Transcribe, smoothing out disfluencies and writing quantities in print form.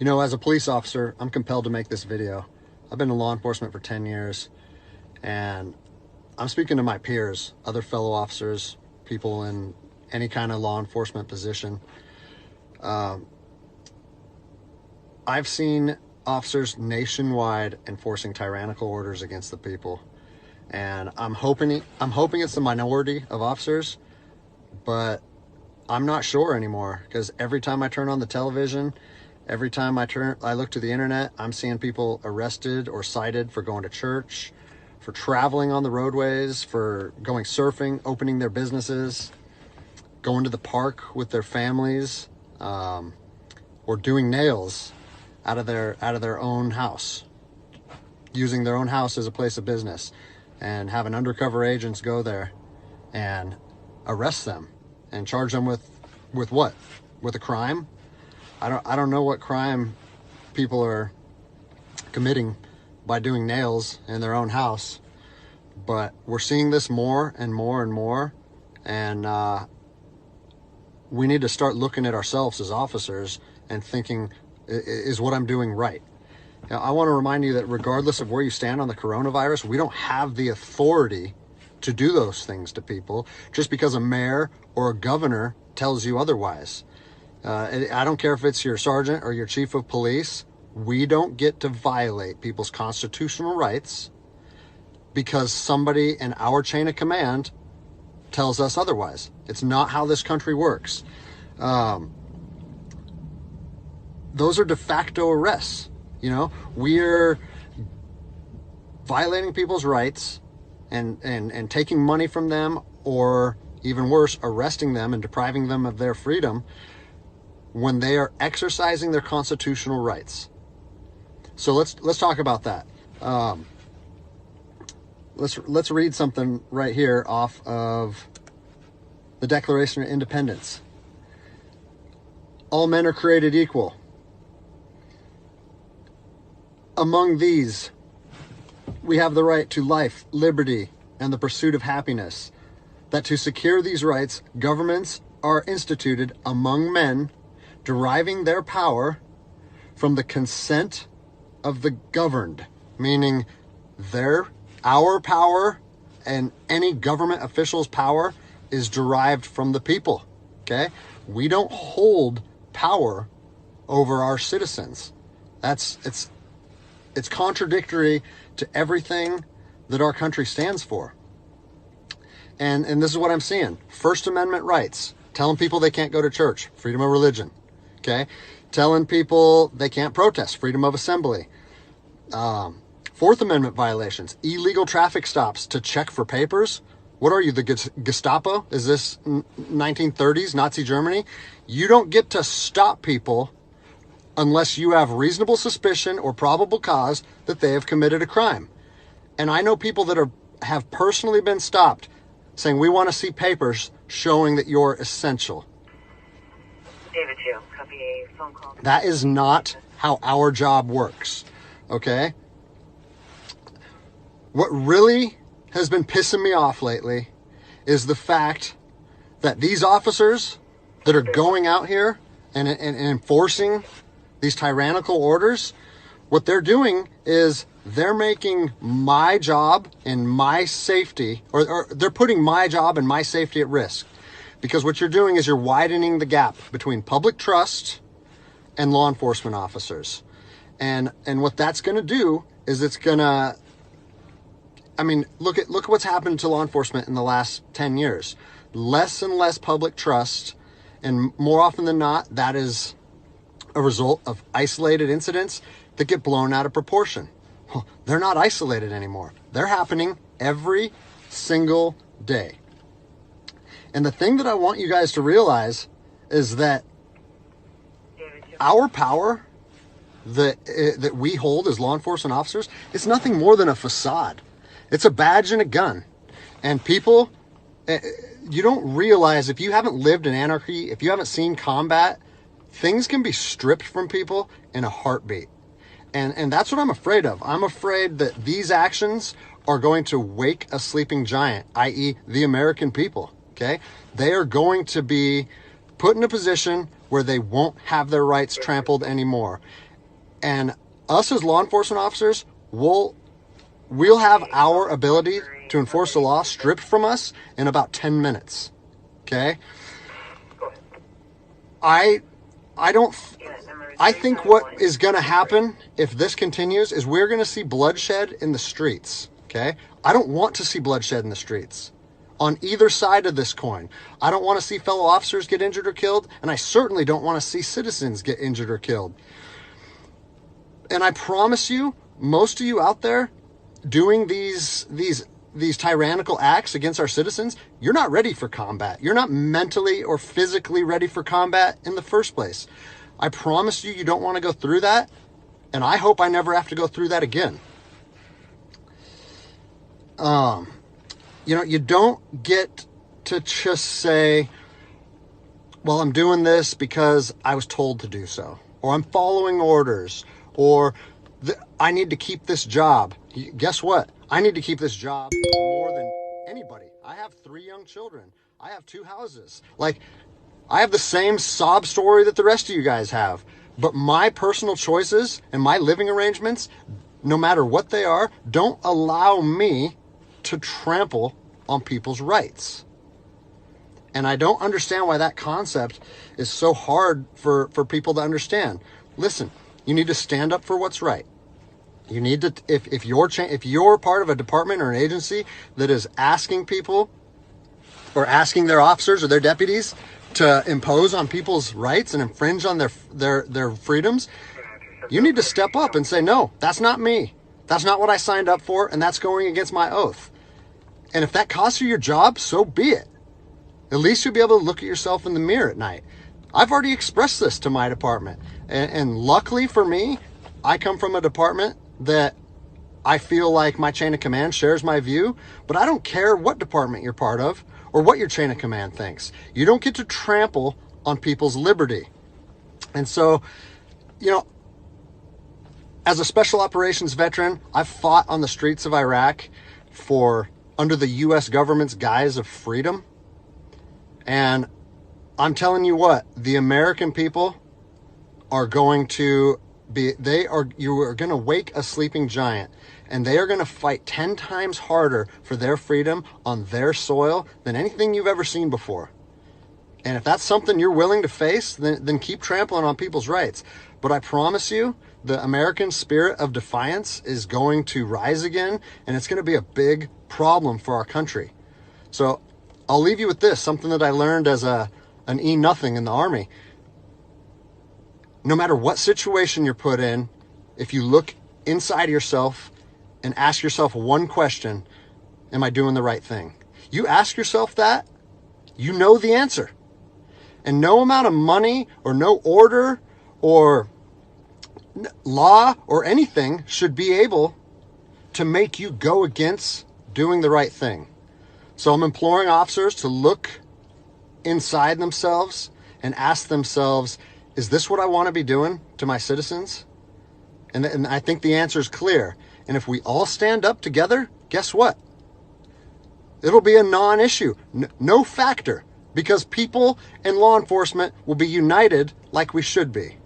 You know, as a police officer, I'm compelled to make this video. I've been in law enforcement for 10 years, and I'm speaking to my peers, other fellow officers, people in any kind of law enforcement position. I've seen officers nationwide enforcing tyrannical orders against the people, and I'm hoping it's the minority of officers, but I'm not sure anymore, because every time I turn on the television, every time I look to the internet, I'm seeing people arrested or cited for going to church, for traveling on the roadways, for going surfing, opening their businesses, going to the park with their families, or doing nails out of their own house, using their own house as a place of business, and having undercover agents go there and arrest them and charge them with what? With a crime? I don't know what crime people are committing by doing nails in their own house, but we're seeing this more and more and more, and we need to start looking at ourselves as officers and thinking, is what I'm doing right? Now, I want to remind you that regardless of where you stand on the coronavirus, we don't have the authority to do those things to people just because a mayor or a governor tells you otherwise. I don't care if it's your sergeant or your chief of police. We don't get to violate people's constitutional rights because somebody in our chain of command tells us otherwise. It's not how this country works. Those are de facto arrests. You know, we're violating people's rights and taking money from them, or even worse, arresting them and depriving them of their freedom when they are exercising their constitutional rights. So let's talk about that. Let's read something right here off of the Declaration of Independence. All men are created equal. Among these, we have the right to life, liberty, and the pursuit of happiness. That to secure these rights, governments are instituted among men, deriving their power from the consent of the governed, meaning our power and any government official's power is derived from the people. Okay? We don't hold power over our citizens. It's contradictory to everything that our country stands for. And this is what I'm seeing. First Amendment rights, telling people they can't go to church, freedom of religion. Okay? Telling people they can't protest, freedom of assembly. Fourth Amendment violations, illegal traffic stops to check for papers. What are you, the Gestapo? Is this 1930s Nazi Germany? You don't get to stop people unless you have reasonable suspicion or probable cause that they have committed a crime. And I know people that have personally been stopped saying, we want to see papers showing that you're essential. David 2, copy a phone call. That is not how our job works, okay? What really has been pissing me off lately is the fact that these officers that are going out here and enforcing these tyrannical orders, what they're doing is they're making my job and my safety, or they're putting my job and my safety at risk. Because what you're doing is you're widening the gap between public trust and law enforcement officers. And what that's going to do is it's going to, I mean, look at what's happened to law enforcement in the last 10 years. Less and less public trust, and more often than not, that is a result of isolated incidents that get blown out of proportion. Well, they're not isolated anymore. They're happening every single day. And the thing that I want you guys to realize is that our power that we hold as law enforcement officers is nothing more than a facade. It's a badge and a gun. And people, you don't realize, if you haven't lived in anarchy, if you haven't seen combat, things can be stripped from people in a heartbeat. And that's what I'm afraid of. I'm afraid that these actions are going to wake a sleeping giant, i.e. the American people. Okay? They are going to be put in a position where they won't have their rights trampled anymore. And us as law enforcement officers, we'll have our ability to enforce the law stripped from us in about 10 minutes. Okay? I think what is going to happen if this continues is we're going to see bloodshed in the streets. Okay? I don't want to see bloodshed in the streets on either side of this coin. I don't want to see fellow officers get injured or killed, and I certainly don't want to see citizens get injured or killed. And I promise you, most of you out there doing these tyrannical acts against our citizens, you're not ready for combat. You're not mentally or physically ready for combat in the first place. I promise you, you don't want to go through that, and I hope I never have to go through that again. You don't get to just say, well, I'm doing this because I was told to do so, or I'm following orders, or I need to keep this job. Guess what? I need to keep this job more than anybody. I have 3 young children. I have 2 houses. Like, I have the same sob story that the rest of you guys have. But my personal choices and my living arrangements, no matter what they are, don't allow me to trample on people's rights. And I don't understand why that concept is so hard for people to understand. Listen, you need to stand up for what's right. You need to, if you're part of a department or an agency that is asking people or asking their officers or their deputies to impose on people's rights and infringe on their freedoms, you need to step up and say, no, that's not me. That's not what I signed up for, and that's going against my oath. And if that costs you your job, so be it. At least you'll be able to look at yourself in the mirror at night. I've already expressed this to my department. And luckily for me, I come from a department that I feel like my chain of command shares my view, but I don't care what department you're part of or what your chain of command thinks. You don't get to trample on people's liberty. And so, as a special operations veteran, I've fought on the streets of Iraq under the U.S. government's guise of freedom. And I'm telling you what, the American people are going to you are going to wake a sleeping giant, and they are going to fight 10 times harder for their freedom on their soil than anything you've ever seen before. And if that's something you're willing to face, then keep trampling on people's rights. But I promise you, the American spirit of defiance is going to rise again, and it's going to be a big problem for our country. So I'll leave you with this, something that I learned as an E-nothing in the Army. No matter what situation you're put in, if you look inside yourself and ask yourself one question, am I doing the right thing? You ask yourself that, you know the answer. And no amount of money or no order or law or anything should be able to make you go against doing the right thing. So I'm imploring officers to look inside themselves and ask themselves, is this what I want to be doing to my citizens? And I think the answer is clear. And if we all stand up together, guess what? It'll be a non-issue, no factor, because people and law enforcement will be united like we should be.